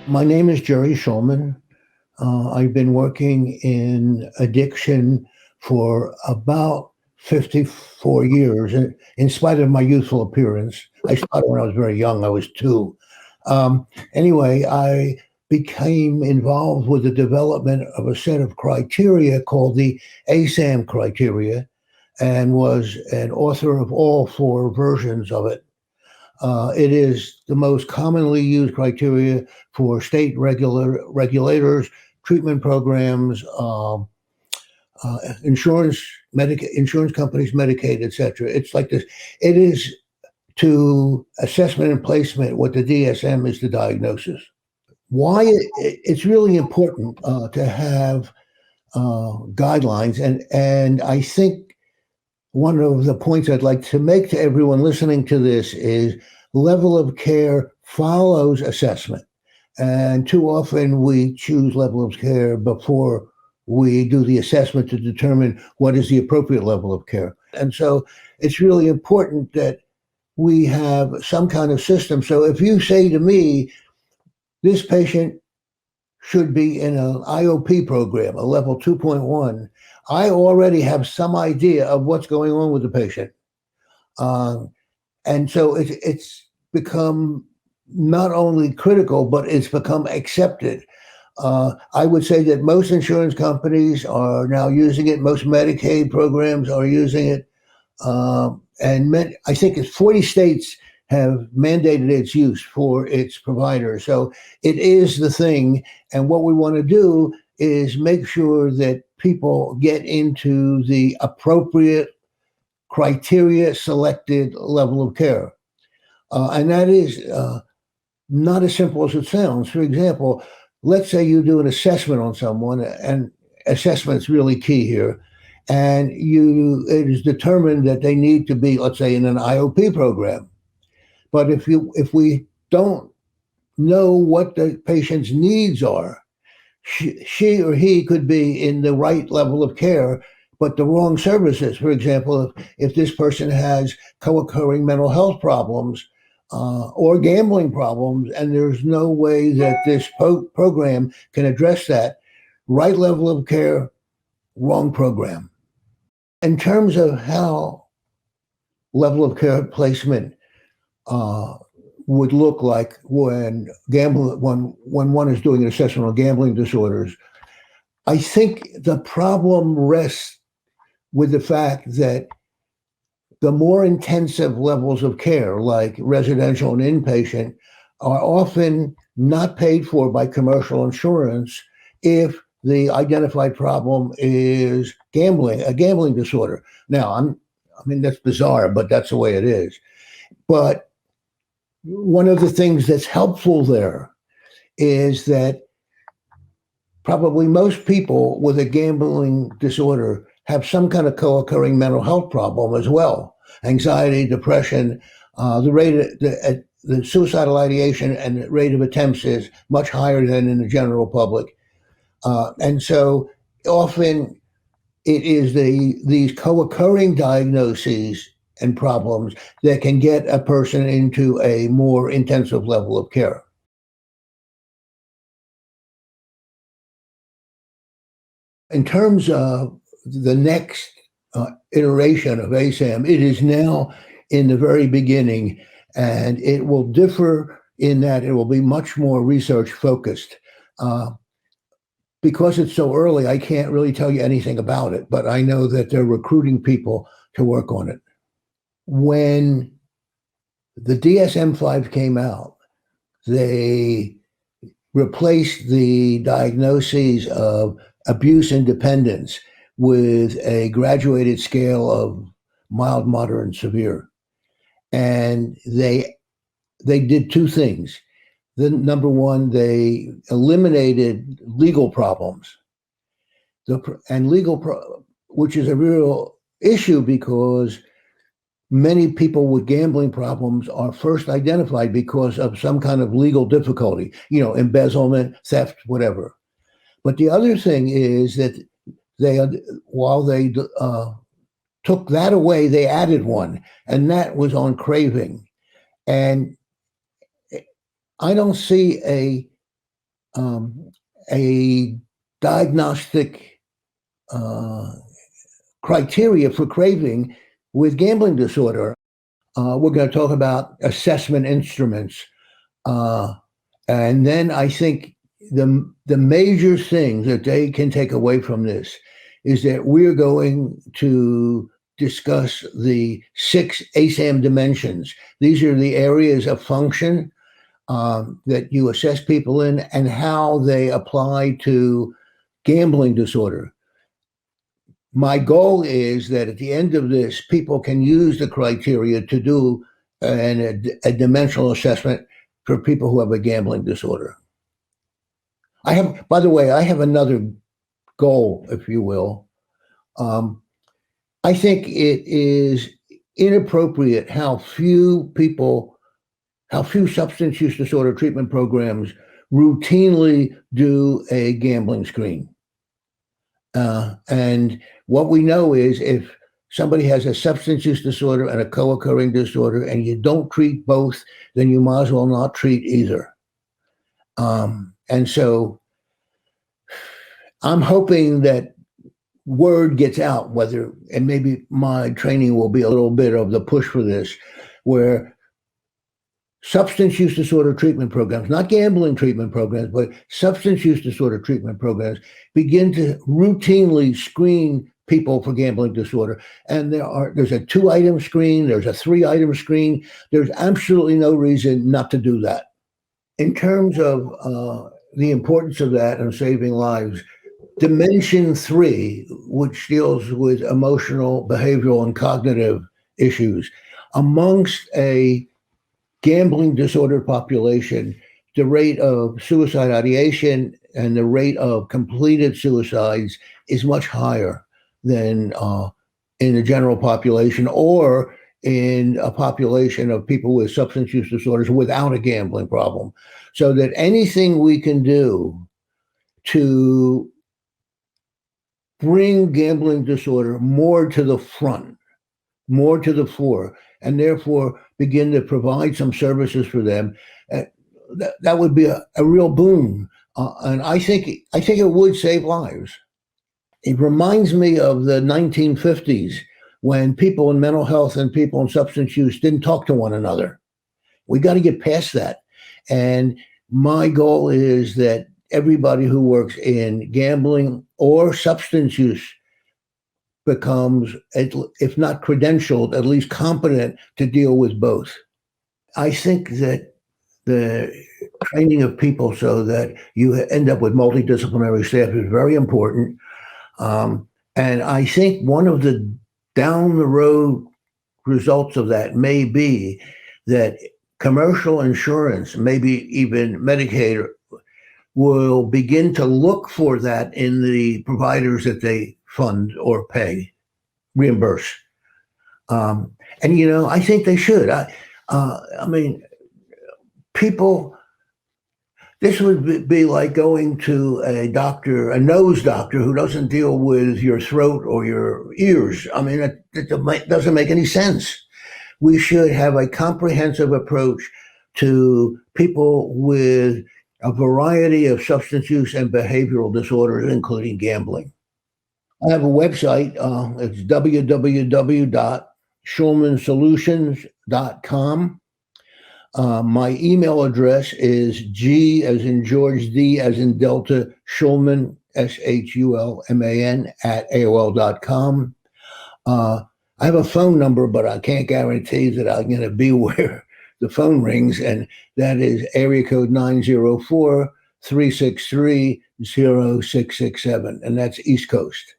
My name is Gerald Shulman. I've been working in addiction for about 54 years, in spite of my youthful appearance. I started when I was very young. I was two. Um, anyway, I became involved with the development of a set of criteria called the ASAM criteria and was an author of all four versions of it. It is the most commonly used criteria for state regulators, treatment programs, insurance, insurance companies, Medicaid, etc. It's like this. It is to assessment and placement what the DSM is to diagnosis. Why it's really important to have guidelines, and I think one of the points I'd like to make to everyone listening to this is level of care follows assessment. And too often we choose level of care before we do the assessment to determine what is the appropriate level of care. And so it's really important that we have some kind of system. So if you say to me, this patient should be in an IOP program, a level 2.1, I already have some idea of what's going on with the patient. And so it's become not only critical, but it's become accepted. I would say that most insurance companies are now using it. Most Medicaid programs are using it. I think it's 40 states have mandated its use for its providers. So it is the thing. And what we want to do is make sure that people get into the appropriate criteria selected level of care. And that is not as simple as it sounds. For example, let's say you do an assessment on someone, and assessment is really key here, and it is determined that they need to be, let's say, in an IOP program. But if we don't know what the patient's needs are, she or he could be in the right level of care, but the wrong services. For example, if this person has co-occurring mental health problems or gambling problems, and there's no way that this program can address that, right level of care, wrong program. In terms of how level of care placement would look like when one is doing an assessment on gambling disorders, I think the problem rests with the fact that the more intensive levels of care, like residential and inpatient, are often not paid for by commercial insurance if the identified problem is a gambling disorder. Now, I mean, that's bizarre, but that's the way it is. But one of the things that's helpful there is that probably most people with a gambling disorder have some kind of co-occurring mental health problem as well. Anxiety, depression, the suicidal ideation and the rate of attempts is much higher than in the general public. And so often it is these co-occurring diagnoses and problems that can get a person into a more intensive level of care. In terms of the next iteration of ASAM, it is now in the very beginning, and it will differ in that it will be much more research focused. Because it's so early, I can't really tell you anything about it, but I know that they're recruiting people to work on it. When the DSM-5 came out, they replaced the diagnoses of abuse and dependence with a graduated scale of mild, moderate, and severe. And they did two things. Then, number one, they eliminated legal problems, which is a real issue because many people with gambling problems are first identified because of some kind of legal difficulty, embezzlement, theft, whatever. But the other thing is that while they took that away, they added one, and that was on craving. And I don't see a um, a diagnostic criteria for craving with gambling disorder. We're going to talk about assessment instruments. And then I think the major thing that they can take away from this is that we're going to discuss the 6 ASAM dimensions. These are the areas of function that you assess people in and how they apply to gambling disorder. My goal is that at the end of this, people can use the criteria to do a dimensional assessment for people who have a gambling disorder. By the way, I have another goal, if you will. I think it is inappropriate how few substance use disorder treatment programs routinely do a gambling screen. And what we know is if somebody has a substance use disorder and a co-occurring disorder and you don't treat both, then you might as well not treat either. And so I'm hoping that word gets out, and maybe my training will be a little bit of the push for this, where substance use disorder treatment programs, not gambling treatment programs, but substance use disorder treatment programs begin to routinely screen people for gambling disorder. And there's a 2-item screen, there's a 3-item screen. There's absolutely no reason not to do that. In terms of the importance of that and saving lives, Dimension 3, which deals with emotional, behavioral, and cognitive issues, amongst a gambling disorder population, the rate of suicide ideation and the rate of completed suicides is much higher than in the general population or in a population of people with substance use disorders without a gambling problem. So that anything we can do to bring gambling disorder more to the front, more to the fore, and therefore begin to provide some services for them, that would be a real boon. And I think it would save lives. It reminds me of the 1950s when people in mental health and people in substance use didn't talk to one another. We got to get past that. And my goal is that everybody who works in gambling or substance use becomes, if not credentialed, at least competent to deal with both. I think that the training of people so that you end up with multidisciplinary staff is very important. And I think one of the down the road results of that may be that commercial insurance, maybe even Medicaid, will begin to look for that in the providers that they fund or pay, reimburse. And, I think they should. I mean, people, this would be like going to a doctor, a nose doctor who doesn't deal with your throat or your ears. I mean, it doesn't make any sense. We should have a comprehensive approach to people with a variety of substance use and behavioral disorders, including gambling. I have a website. It's www.shulmansolutions.com. My email address is G as in George, D as in Delta, Shulman, SHULMAN @AOL.com. I have a phone number, but I can't guarantee that I'm going to be where the phone rings, and that is area code 904-363-0667, and that's East Coast.